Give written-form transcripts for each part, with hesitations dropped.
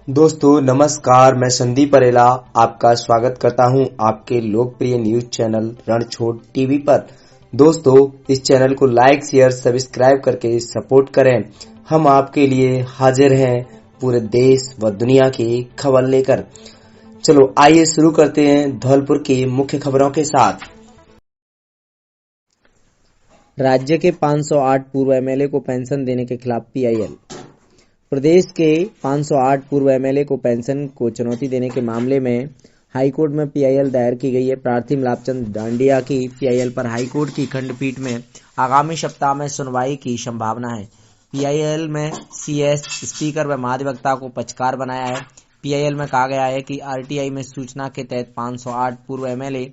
दोस्तों नमस्कार, मैं संदीप परेला आपका स्वागत करता हूं आपके लोकप्रिय न्यूज चैनल रणछोड़ टीवी पर। दोस्तों, इस चैनल को लाइक शेयर सब्सक्राइब करके सपोर्ट करें। हम आपके लिए हाजिर हैं पूरे देश व दुनिया की खबर लेकर। चलो आइए शुरू करते हैं धौलपुर की मुख्य खबरों के साथ। राज्य के 508 पूर्व एमएलए को पेंशन देने के खिलाफ पीआईएल। प्रदेश के 508 पूर्व एमएलए को पेंशन को चुनौती देने के मामले में हाईकोर्ट में पीआईएल दायर की गई है। प्रार्थी लाभचंद डांडिया की पीआईएल पर हाईकोर्ट की खंडपीठ में आगामी सप्ताह में सुनवाई की संभावना है। पीआईएल में सीएस, स्पीकर व महाधिवक्ता को पक्षकार बनाया है। पीआईएल में कहा गया है कि आरटीआई में सूचना के तहत 508 पूर्व एमएलए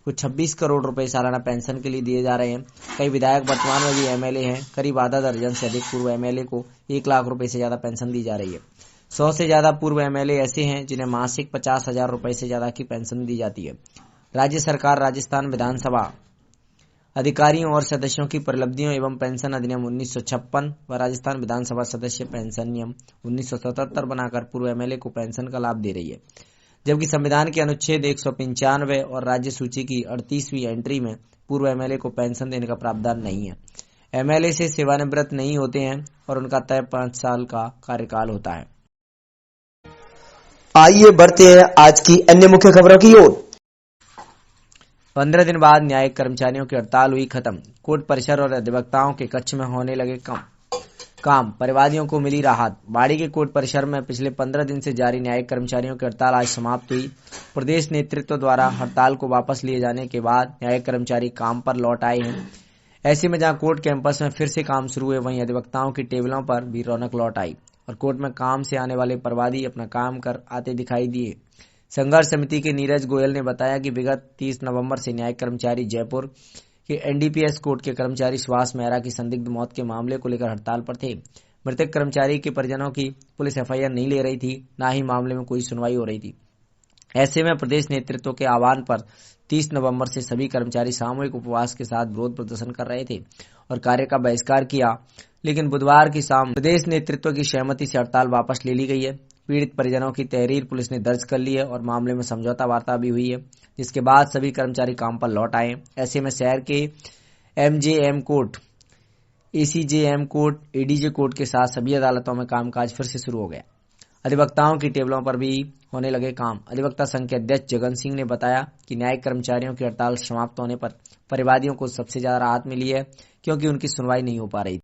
को 26 करोड़ रुपए सालाना पेंशन के लिए दिए जा रहे हैं। कई विधायक वर्तमान में भी एमएलए हैं। करीब आधा दर्जन से अधिक पूर्व एमएलए को 1 लाख रुपए से ज्यादा पेंशन दी जा रही है। 100 से ज्यादा पूर्व एमएलए ऐसे हैं जिन्हें मासिक 50,000 रुपए से ज्यादा की पेंशन दी जाती है। राज्य सरकार राजस्थान विधानसभा अधिकारियों और सदस्यों की परिलब्धियों एवं पेंशन अधिनियम 1956 व राजस्थान विधानसभा सदस्य पेंशन नियम 1977 बनाकर पूर्व एमएलए को पेंशन का लाभ दे रही है, जबकि संविधान के अनुच्छेद 195 और राज्य सूची की 38वीं एंट्री में पूर्व एमएलए को पेंशन देने का प्रावधान नहीं है। एमएलए से सेवानिवृत्त नहीं होते हैं और उनका तय 5 साल का कार्यकाल होता है। आइए बढ़ते हैं आज की अन्य मुख्य खबरों की ओर। 15 दिन बाद न्यायिक कर्मचारियों की हड़ताल हुई खत्म। कोर्ट परिसर और अधिवक्ताओं के कक्ष में होने लगे काम। परिवादियों को मिली राहत। बाड़ी के कोर्ट परिसर में पिछले 15 दिन से जारी न्यायिक कर्मचारियों की हड़ताल आज समाप्त हुई। प्रदेश नेतृत्व द्वारा हड़ताल को वापस लिए जाने के बाद न्यायिक कर्मचारी काम पर लौट आए हैं। ऐसे में जहां कोर्ट कैंपस में फिर से काम शुरू हुए, वहीं अधिवक्ताओं की टेबलों पर भी रौनक लौट आई और कोर्ट में काम से आने वाले परिवादी अपना काम कर आते दिखाई दिए। संघर्ष समिति के नीरज गोयल ने बताया कि विगत 30 नवंबर से न्यायिक कर्मचारी जयपुर के एनडीपीएस कोर्ट के कर्मचारी सुभाष मेहरा की संदिग्ध मौत के मामले को लेकर हड़ताल पर थे। मृतक कर्मचारी के परिजनों की पुलिस एफआईआर नहीं ले रही थी, न ही मामले में कोई सुनवाई हो रही थी। ऐसे में प्रदेश नेतृत्व के आह्वान पर 30 नवंबर से सभी कर्मचारी सामूहिक उपवास के साथ विरोध प्रदर्शन कर रहे थे और कार्य का बहिष्कार किया, लेकिन बुधवार की शाम प्रदेश नेतृत्व की सहमति से हड़ताल वापस ले ली गई है। पीड़ित परिजनों की तहरीर पुलिस ने दर्ज कर ली है और मामले में समझौता वार्ता भी हुई है, जिसके बाद सभी कर्मचारी काम पर लौट आए। ऐसे में शहर के MJM court, ACJM court, ADJ court के साथ सभी अदालतों में कामकाज फिर से शुरू हो गया। अधिवक्ताओं की टेबलों पर भी होने लगे काम। अधिवक्ता संघ के अध्यक्ष जगन सिंह ने बताया कि न्यायिक कर्मचारियों की हड़ताल समाप्त होने पर परिवादियों को सबसे ज्यादा राहत मिली है, क्योंकि उनकी सुनवाई नहीं हो पा रही।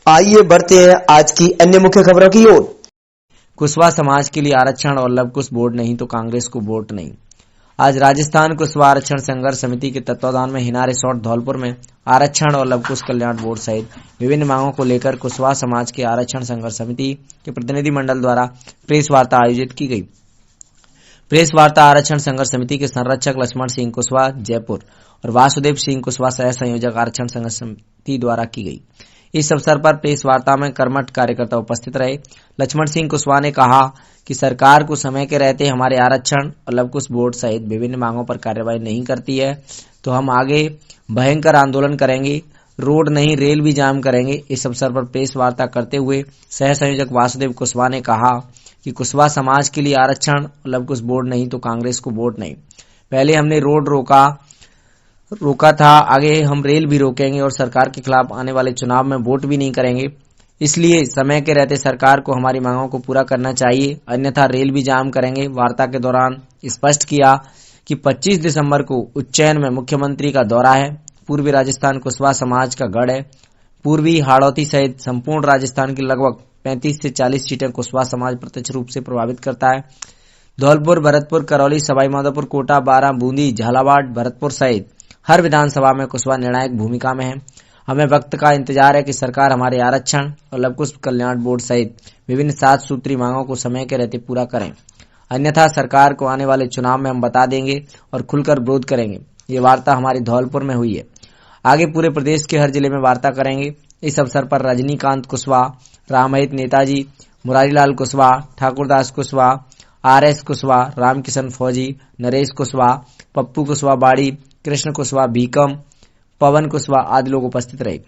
आइए बढ़ते हैं आज की अन्य मुख्य खबरों की ओर। कुशवाहा समाज के लिए आरक्षण और लवकुश बोर्ड नहीं तो कांग्रेस को वोट नहीं। आज राजस्थान कुशवाहा आरक्षण संघर्ष समिति के तत्वाधान में हिना रिसोर्ट धौलपुर में आरक्षण और लवकुश कल्याण बोर्ड सहित विभिन्न मांगों को लेकर कुशवाहा समाज के आरक्षण संघर्ष समिति के प्रतिनिधि मंडल द्वारा प्रेस वार्ता आयोजित की गई। प्रेस वार्ता आरक्षण संघर्ष समिति के संरक्षक लक्ष्मण सिंह कुशवाहा जयपुर और वासुदेव सिंह कुशवाहा सह संयोजक आरक्षण संघर्ष समिति द्वारा की गई। इस अवसर पर प्रेस वार्ता में कर्मठ कार्यकर्ता उपस्थित रहे। लक्ष्मण सिंह कुशवाहा ने कहा कि सरकार को समय के रहते हमारे आरक्षण और लवकुश बोर्ड सहित विभिन्न मांगों पर कार्रवाई नहीं करती है तो हम आगे भयंकर आंदोलन करेंगे, रोड नहीं रेल भी जाम करेंगे। इस अवसर पर प्रेस वार्ता करते हुए सह संयोजक वासुदेव कुशवाहा ने कहा कि कुशवाहा समाज के लिए आरक्षण और लवकुश बोर्ड नहीं तो कांग्रेस को वोट नहीं। पहले हमने रोड रोका था, आगे हम रेल भी रोकेंगे और सरकार के खिलाफ आने वाले चुनाव में वोट भी नहीं करेंगे। इसलिए समय के रहते सरकार को हमारी मांगों को पूरा करना चाहिए, अन्यथा रेल भी जाम करेंगे। वार्ता के दौरान स्पष्ट किया कि 25 दिसंबर को उज्जैन में मुख्यमंत्री का दौरा है। पूर्वी राजस्थान कुशवाहा समाज का गढ़ है। पूर्वी हाड़ौती सहित संपूर्ण राजस्थान की लगभग 35 से 40 सीटें कुशवाहा समाज प्रत्यक्ष रूप से प्रभावित करता है। धौलपुर, भरतपुर, करौली, सवाईमाधोपुर, कोटा, बारां, बूंदी, झालावाड़, भरतपुर सहित हर विधानसभा में कुशवाहा निर्णायक भूमिका में है। हमें वक्त का इंतजार है कि सरकार हमारे आरक्षण और लवकुश कल्याण बोर्ड सहित विभिन्न 7 सूत्री मांगों को समय के रहते पूरा करें, अन्यथा सरकार को आने वाले चुनाव में हम बता देंगे और खुलकर विरोध करेंगे। ये वार्ता हमारी धौलपुर में हुई है, आगे पूरे प्रदेश के हर जिले में वार्ता करेंगे। इस अवसर पर रजनीकांत कुशवाहा, रामहित नेताजी, मुरारीलाल कुशवाहा, ठाकुरदास कुशवाहा, आरएस कुशवाहा, रामकिशन फौजी, नरेश कुशवाहा, पप्पू कुशवाहा बाड़ी, कृष्ण कुशवाहा भीकम, पवन कुशवाहा आदि लोग उपस्थित रहे।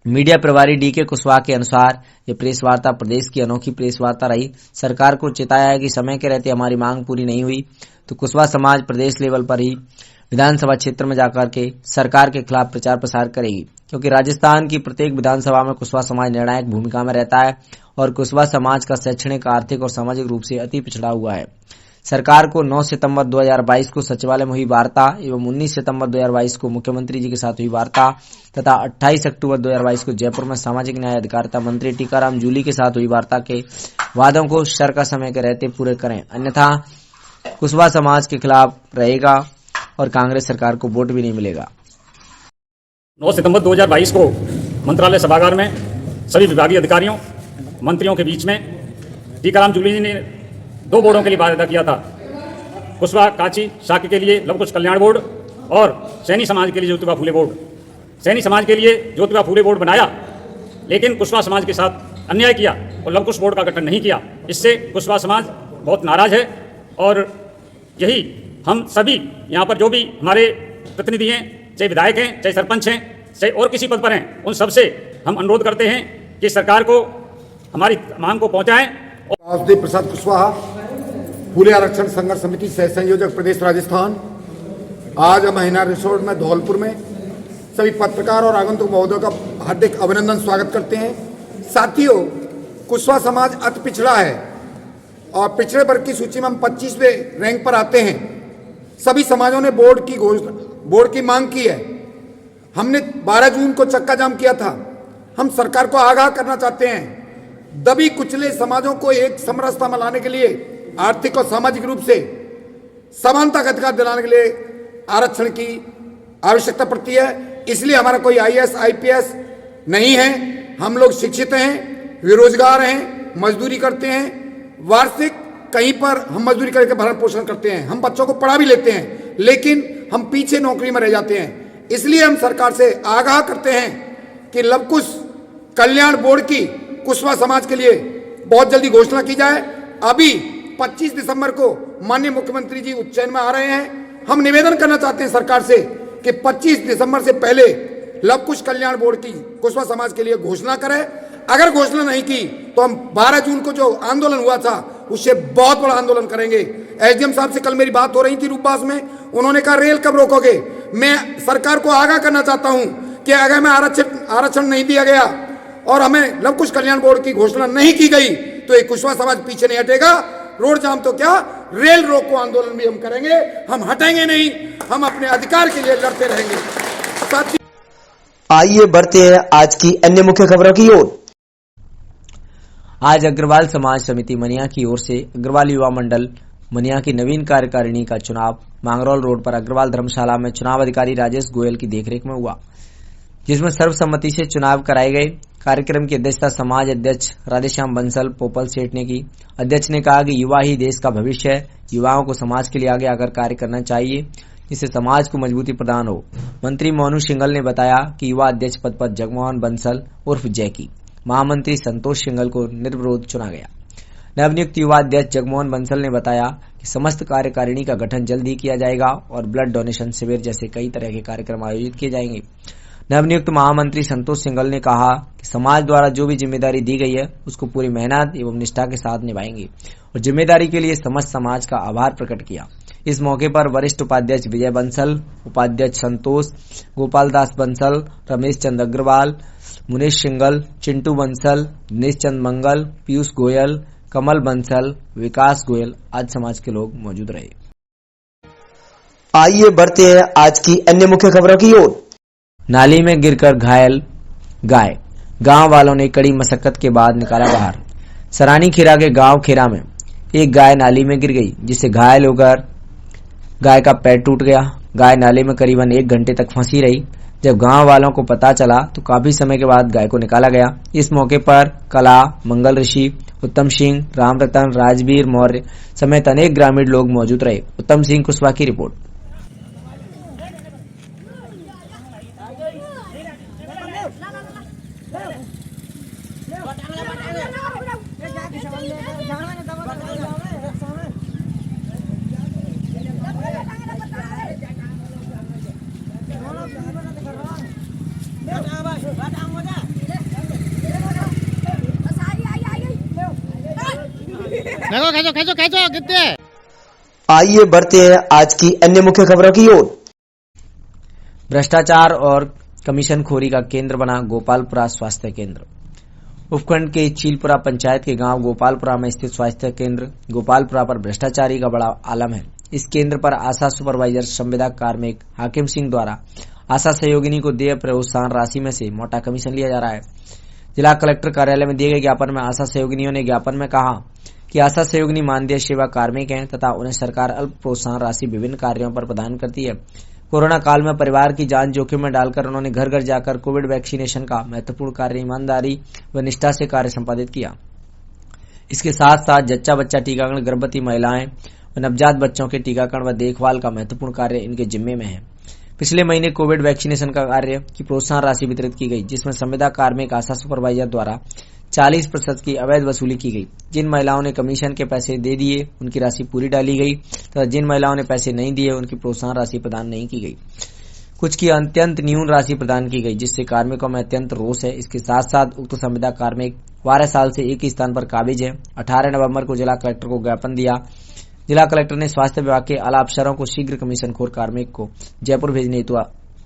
मीडिया प्रभारी डी के कुशवाहा के अनुसार ये प्रेस वार्ता प्रदेश की अनोखी प्रेस वार्ता रही। सरकार को चेताया है कि समय के रहते हमारी मांग पूरी नहीं हुई तो कुशवाहा समाज प्रदेश लेवल पर ही विधानसभा क्षेत्र में जाकर के सरकार के खिलाफ प्रचार प्रसार करेगी, क्योंकि राजस्थान की प्रत्येक विधानसभा में कुशवाहा समाज निर्णायक भूमिका में रहता है और कुशवाहा समाज का शैक्षणिक, आर्थिक और सामाजिक रूप से अति पिछड़ा हुआ है। सरकार को 9 सितंबर 2022 को सचिवालय में हुई वार्ता एवं 19 सितंबर 2022 को मुख्यमंत्री जी के साथ हुई वार्ता तथा 28 अक्टूबर 2022 को जयपुर में सामाजिक न्याय अधिकारिता मंत्री टीकाराम जूली के साथ हुई वार्ता के वादों को सर का समय के रहते पूरे करें, अन्यथा कुशवाहा समाज के खिलाफ रहेगा और कांग्रेस सरकार को वोट भी नहीं मिलेगा। 9 सितंबर 2022 को मंत्रालय सभागार में सभी विभागीय अधिकारियों, मंत्रियों के बीच में टीकाराम जूली जी ने 2 बोर्डों के लिए वायदा किया था। कुशवाहा काची शाक्य के लिए लव कुश कल्याण बोर्ड और सैनी समाज के लिए ज्योतिबा फूले बोर्ड। सैनी समाज के लिए ज्योतिबा फूले बोर्ड बनाया, लेकिन कुशवाहा समाज के साथ अन्याय किया और लव कुश बोर्ड का गठन नहीं किया। इससे कुशवाहा समाज बहुत नाराज है और यही हम सभी यहाँ पर जो भी हमारे प्रतिनिधि हैं, चाहे विधायक हैं, चाहे सरपंच हैं, चाहे और किसी पद पर हैं, उन सबसे हम अनुरोध करते हैं कि सरकार को हमारी मांग को पहुँचाएं। वासुदेव प्रसाद कुशवाहा, फूले आरक्षण संघर्ष समिति सह संयोजक प्रदेश राजस्थान। आज हम हिना रिसोर्ट में धौलपुर में सभी पत्रकार और आगंतुक महोदयों का हार्दिक अभिनंदन स्वागत करते हैं। साथियों, कुशवाहा समाज अति पिछड़ा है और पिछड़े वर्ग की सूची में हम 25वें रैंक पर आते हैं। सभी समाजों ने बोर्ड की मांग की है। हमने 12 जून को चक्का जाम किया था। हम सरकार को आगाह करना चाहते हैं, दबी कुचले समाजों को एक समरसता में लाने के लिए, आर्थिक और सामाजिक रूप से समानता का अधिकार दिलाने के लिए आरक्षण की आवश्यकता पड़ती है। इसलिए हमारा कोई IAS IPS नहीं है। हम लोग शिक्षित हैं, बेरोजगार हैं, मजदूरी करते हैं, वार्षिक कहीं पर हम मजदूरी करके भरण पोषण करते हैं। हम बच्चों को पढ़ा भी लेते हैं, लेकिन हम पीछे नौकरी में रह जाते हैं। इसलिए हम सरकार से आगाह करते हैं कि लव कुश कल्याण बोर्ड की कुशवाहा समाज के लिए बहुत जल्दी घोषणा की जाए। अभी 25 दिसंबर को माननीय मुख्यमंत्री जी उज्जैन में आ रहे हैं। हम निवेदन करना चाहते हैं सरकार से कि 25 दिसंबर से पहले लव कुश कल्याण बोर्ड की कुशवाहा समाज के लिए घोषणा करें। अगर घोषणा नहीं की तो हम 12 जून को जो आंदोलन हुआ था उससे बहुत बड़ा आंदोलन करेंगे। SDM साहब से कल मेरी बात हो रही थी रूपबास में, उन्होंने कहा रेल कब रोकोगे। मैं सरकार को आगाह करना चाहता हूं कि अगर मैं आरक्षण नहीं दिया गया और हमें लव कुश कल्याण बोर्ड की घोषणा नहीं की गई तो ये कुशवाहा समाज पीछे नहीं हटेगा। रोड जाम तो क्या, रेल रोको आंदोलन भी हम करेंगे। हम हटेंगे नहीं, हम अपने अधिकार के लिए लड़ते रहेंगे। साथ आइए बढ़ते हैं आज की अन्य मुख्य खबरों की ओर। आज अग्रवाल समाज समिति मनिया की ओर से अग्रवाल युवा मंडल मनिया की नवीन कार्यकारिणी का चुनाव मांगरोल रोड पर अग्रवाल धर्मशाला में चुनाव अधिकारी राजेश गोयल की देखरेख में हुआ, जिसमें सर्वसम्मति से चुनाव कराए गए। कार्यक्रम की अध्यक्षता समाज अध्यक्ष राधेश्याम बंसल पोपल सेठ ने की। अध्यक्ष ने कहा कि युवा ही देश का भविष्य है, युवाओं को समाज के लिए आगे आकर कार्य करना चाहिए जिससे समाज को मजबूती प्रदान हो। मंत्री मोनू सिंघल ने बताया कि युवा अध्यक्ष पद पर जगमोहन बंसल उर्फ जैकी, महामंत्री संतोष सिंघल को निर्विरोध चुना गया। नवनियुक्त युवा अध्यक्ष जगमोहन बंसल ने बताया कि समस्त कार्यकारिणी का गठन जल्द ही किया जाएगा और ब्लड डोनेशन शिविर जैसे कई तरह के कार्यक्रम आयोजित किए जाएंगे। नवनियुक्त महामंत्री संतोष सिंघल ने कहा कि समाज द्वारा जो भी जिम्मेदारी दी गई है उसको पूरी मेहनत एवं निष्ठा के साथ निभाएंगे और जिम्मेदारी के लिए समस्त समाज का आभार प्रकट किया। इस मौके पर वरिष्ठ उपाध्यक्ष विजय बंसल, उपाध्यक्ष संतोष, गोपाल दास बंसल, रमेश चंद अग्रवाल, मुनीश सिंघल, चिंटू बंसल, दिनेश चंद मंगल, पीयूष गोयल, कमल बंसल, विकास गोयल आदि समाज के लोग मौजूद रहे। आइए बढ़ते हैं आज की अन्य मुख्य खबरों की ओर। नाली में गिरकर घायल गाय, गांव वालों ने कड़ी मशक्कत के बाद निकाला बाहर। सरानी खेरा के गांव खेरा में एक गाय नाली में गिर गई, जिससे घायल होकर गाय का पैर टूट गया। गाय नाले में करीबन 1 घंटे तक फंसी रही। जब गांव वालों को पता चला तो काफी समय के बाद गाय को निकाला गया। इस मौके पर कला, मंगल ऋषि, उत्तम सिंह, राम रतन, राजवीर मौर्य समेत अनेक ग्रामीण लोग मौजूद रहे। उत्तम सिंह कुशवाहा की रिपोर्ट। खींचो कितने। आइए बढ़ते हैं आज की अन्य मुख्य खबरों की ओर। भ्रष्टाचार और कमीशनखोरी का केंद्र बना गोपालपुरा स्वास्थ्य केंद्र। उपखंड के चीलपुरा पंचायत के गांव गोपालपुरा में स्थित स्वास्थ्य केंद्र गोपालपुरा पर भ्रष्टाचारी का बड़ा आलम है। इस केंद्र पर आशा सुपरवाइजर संविदा कार्मिक हाकिम सिंह द्वारा आशा सहयोगिनी को देय प्रोत्साहन राशि में से मोटा कमीशन लिया जा रहा है। जिला कलेक्टर कार्यालय में दिए गए ज्ञापन में आशा सहयोगिनियों ने ज्ञापन में कहा कि आशा सहयोगिनी मानदेय सेवा कार्मिक हैं तथा उन्हें सरकार अल्प प्रोत्साहन राशि विभिन्न कार्यों पर प्रदान करती है। कोरोना काल में परिवार की जान जोखिम में डालकर उन्होंने घर घर जाकर कोविड वैक्सीनेशन का महत्वपूर्ण कार्य ईमानदारी व निष्ठा से कार्य संपादित किया। इसके साथ साथ जच्चा बच्चा टीकाकरण, गर्भवती महिलाएं व नवजात बच्चों के टीकाकरण व देखभाल का महत्वपूर्ण कार्य इनके जिम्मे में है। पिछले महीने कोविड वैक्सीनेशन का कार्य की प्रोत्साहन राशि वितरित की गई, जिसमें संविदा कार्मिक आशा सुपरवाइजर द्वारा 40% की अवैध वसूली की गई। जिन महिलाओं ने कमीशन के पैसे दे दिए उनकी राशि पूरी डाली गई तथा जिन महिलाओं ने पैसे नहीं दिए उनकी प्रोत्साहन राशि प्रदान नहीं की गई। कुछ की अत्यंत न्यून राशि प्रदान की गई, जिससे कार्मिकों में अत्यंत रोष है। इसके साथ साथ उक्त संविदा कार्मिक 12 साल से एक ही स्थान पर काबिज है। 18 नवंबर को जिला कलेक्टर को ज्ञापन दिया। जिला कलेक्टर ने स्वास्थ्य विभाग के आला अफसरों को शीघ्र कमीशनखोर कार्मिक को जयपुर भेजने हेतु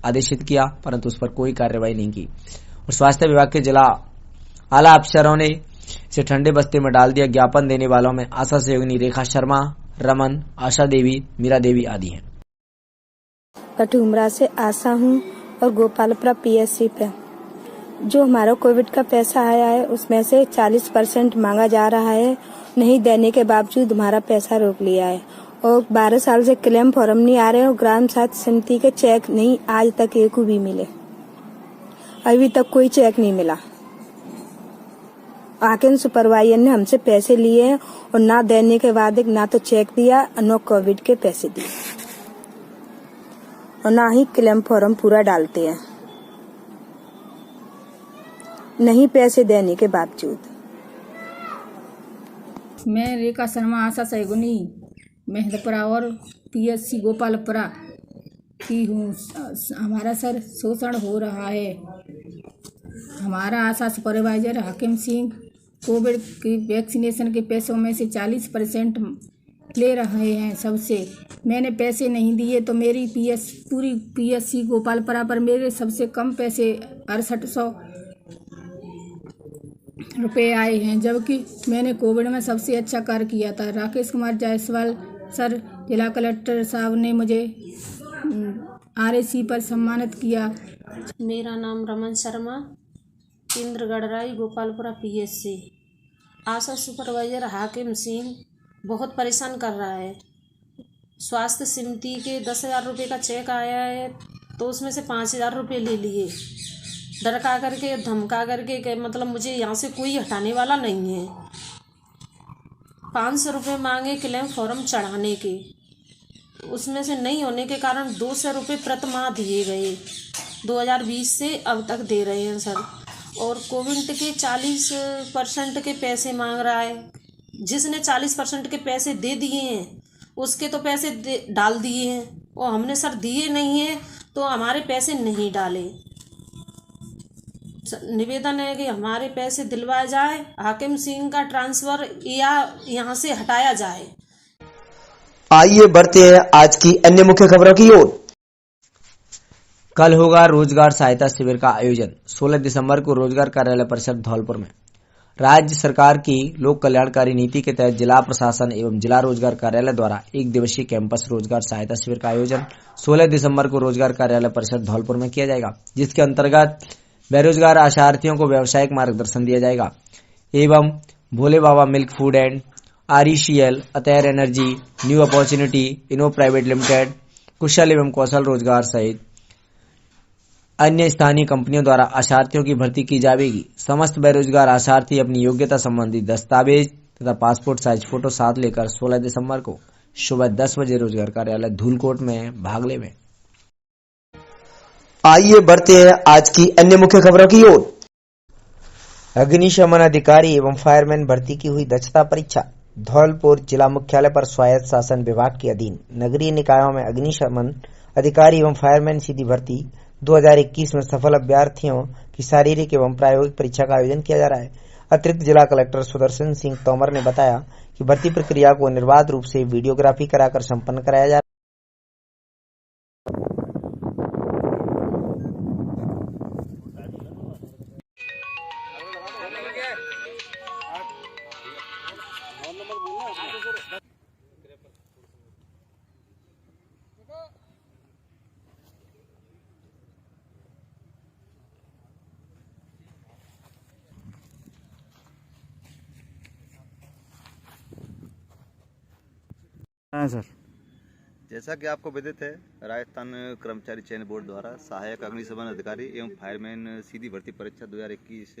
आदेशित किया, परंतु उस पर कोई कार्रवाई नहीं की और स्वास्थ्य विभाग के जिला आला अफसरों ने इसे ठंडे बस्ते में डाल दिया। ज्ञापन देने वालों में आशा सहयोगिनी रेखा शर्मा, रमन, आशा देवी, मीरा देवी आदि हैं। कटुमरा से आशा हूँ और गोपालपुरा पीएससी पे जो हमारा कोविड का पैसा आया है उसमें से 40% मांगा जा रहा है। नहीं देने के बावजूद हमारा पैसा रोक लिया है और 12 साल से क्लेम फॉर्म नहीं आ रहे और ग्राम स्वास्थ्य समिति के चेक नहीं आज तक एक भी मिले। अभी तक कोई चेक नहीं मिला। हाकिम सुपरवाइजर ने हमसे पैसे लिए हैं और ना देने के बाद ना तो चेक दिया और न कोविड के पैसे दिए और ना ही क्लेम फॉर्म पूरा डालते हैं, नहीं पैसे देने के बावजूद। मैं रेखा शर्मा आशा सहयोगिनी मेहदपुरा और पीएससी गोपालपुरा की हूँ। हमारा सर शोषण हो रहा है। हमारा आशा सुपरवाइजर हाकिम सिंह कोविड की वैक्सीनेशन के पैसों में से 40% ले रहे हैं सबसे। मैंने पैसे नहीं दिए तो मेरी पूरी पीएससी गोपालपुरा पर मेरे सबसे कम पैसे 6800 रुपये आए हैं, जबकि मैंने कोविड में सबसे अच्छा कार्य किया था। राकेश कुमार जायसवाल सर जिला कलेक्टर साहब ने मुझे RAC पर सम्मानित किया। मेरा नाम रमन शर्मा, केंद्र गढ़राई गोपालपुरा पीएससी। आशा सुपरवाइजर हाकिम सिंह बहुत परेशान कर रहा है। स्वास्थ्य समिति के 10,000 रुपये का चेक आया है तो उसमें से 5,000 रुपये ले लिए, डरका करके धमका करके, मतलब मुझे यहाँ से कोई हटाने वाला नहीं है। 500 रुपये मांगे क्लेम फॉर्म चढ़ाने के, उसमें से नहीं होने के कारण 200 रुपये प्रतिमाह दिए गए। 2020 से अब तक दे रहे हैं सर। और कोविड के 40% के पैसे मांग रहा है। जिसने 40% के पैसे दे दिए हैं उसके तो पैसे डाल दिए हैं और हमने सर दिए नहीं है तो हमारे पैसे नहीं डाले। निवेदन है कि हमारे पैसे दिलवाए जाए, हाकिम सिंह का ट्रांसफर या यहाँ से हटाया जाए। आइए बढ़ते हैं आज की अन्य मुख्य खबरों की ओर। कल होगा रोजगार सहायता शिविर का आयोजन। 16 दिसंबर को रोजगार कार्यालय परिसर धौलपुर में राज्य सरकार की लोक कल्याणकारी नीति के तहत जिला प्रशासन एवं जिला रोजगार कार्यालय द्वारा 1 दिवसीय कैंपस रोजगार सहायता शिविर का आयोजन 16 दिसंबर को रोजगार कार्यालय परिसर धौलपुर में किया जाएगा, जिसके अंतर्गत बेरोजगार आशार्थियों को व्यावसायिक मार्गदर्शन दिया जाएगा एवं Bhole Baba milk food and RECL, अतैर एनर्जी, न्यू अपॉर्चुनिटी, इनो प्राइवेट लिमिटेड, कुशल एवं कौशल रोजगार सहित अन्य स्थानीय कंपनियों द्वारा आशार्थियों की भर्ती की जाएगी। समस्त बेरोजगार आशार्थी अपनी योग्यता संबंधी दस्तावेज तथा पासपोर्ट साइज फोटो साथ लेकर 16 दिसंबर को सुबह 10 बजे रोजगार कार्यालय धूलकोट में भाग लेंगे। आइए बढ़ते हैं आज की अन्य मुख्य खबरों की ओर। अग्निशमन अधिकारी एवं फायरमैन भर्ती की हुई दक्षता परीक्षा। धौलपुर जिला मुख्यालय पर स्वायत्त शासन विभाग के अधीन नगरीय निकायों में अग्निशमन अधिकारी एवं फायरमैन सीधी भर्ती 2021 में सफल अभ्यर्थियों की शारीरिक एवं प्रायोगिक परीक्षा का आयोजन किया जा रहा है। अतिरिक्त जिला कलेक्टर सुदर्शन सिंह तोमर ने बताया कि भर्ती प्रक्रिया को निर्बाध रूप से वीडियोग्राफी कराकर संपन्न कराया जा हाँ सर। जैसा कि आपको विदित है, राजस्थान कर्मचारी चयन बोर्ड द्वारा सहायक अग्निशमन अधिकारी एवं फायरमैन सीधी भर्ती परीक्षा 2021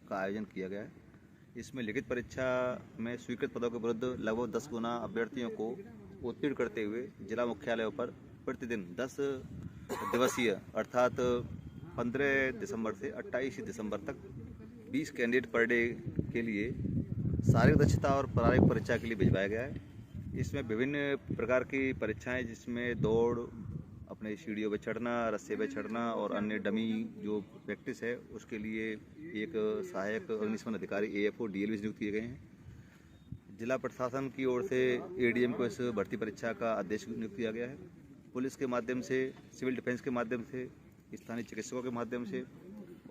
का आयोजन किया गया है। इसमें लिखित परीक्षा में स्वीकृत पदों के विरुद्ध लगभग 10 गुना अभ्यर्थियों को उत्तीर्ण करते हुए जिला मुख्यालयों पर प्रतिदिन 10 दिवसीय अर्थात 15 दिसंबर से 28 दिसंबर तक 20 कैंडिडेट पर डे के लिए शारीरिक दक्षता और प्रारंभिक परीक्षा के लिए भिजवाया गया है। इसमें विभिन्न प्रकार की परीक्षाएं जिसमें दौड़, अपने सीढ़ियों पे चढ़ना, रस्से पे चढ़ना और अन्य डमी जो प्रैक्टिस है उसके लिए एक सहायक अग्निशमन अधिकारी AFO DLV नियुक्त किए गए हैं। जिला प्रशासन की ओर से ADM को इस भर्ती परीक्षा का अध्यक्ष नियुक्त किया गया है। पुलिस के माध्यम से, सिविल डिफेंस के माध्यम से, स्थानीय चिकित्सकों के माध्यम से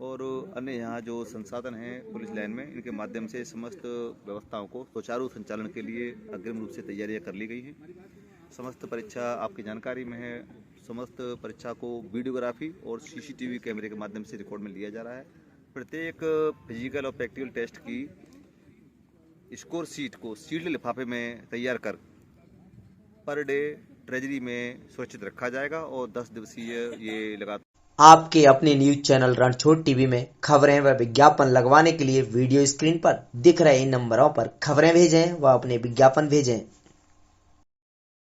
और अन्य यहाँ जो संसाधन हैं पुलिस लाइन में, इनके माध्यम से समस्त व्यवस्थाओं को सुचारू संचालन के लिए अग्रिम रूप से तैयारियां कर ली गई हैं। समस्त परीक्षा आपकी जानकारी में है। समस्त परीक्षा को वीडियोग्राफी और CCTV कैमरे के माध्यम से रिकॉर्ड में लिया जा रहा है। प्रत्येक फिजिकल और प्रैक्टिकल टेस्ट की स्कोर शीट को सील्ड लिफाफे में तैयार कर पर डे ट्रेजरी में सुरक्षित रखा जाएगा और 10 दिवसीय ये लगातार आपके अपने न्यूज चैनल रणछोड़ टीवी में खबरें व विज्ञापन लगवाने के लिए वीडियो स्क्रीन पर दिख रहे इन नंबरों पर खबरें भेजें व अपने विज्ञापन भेजें।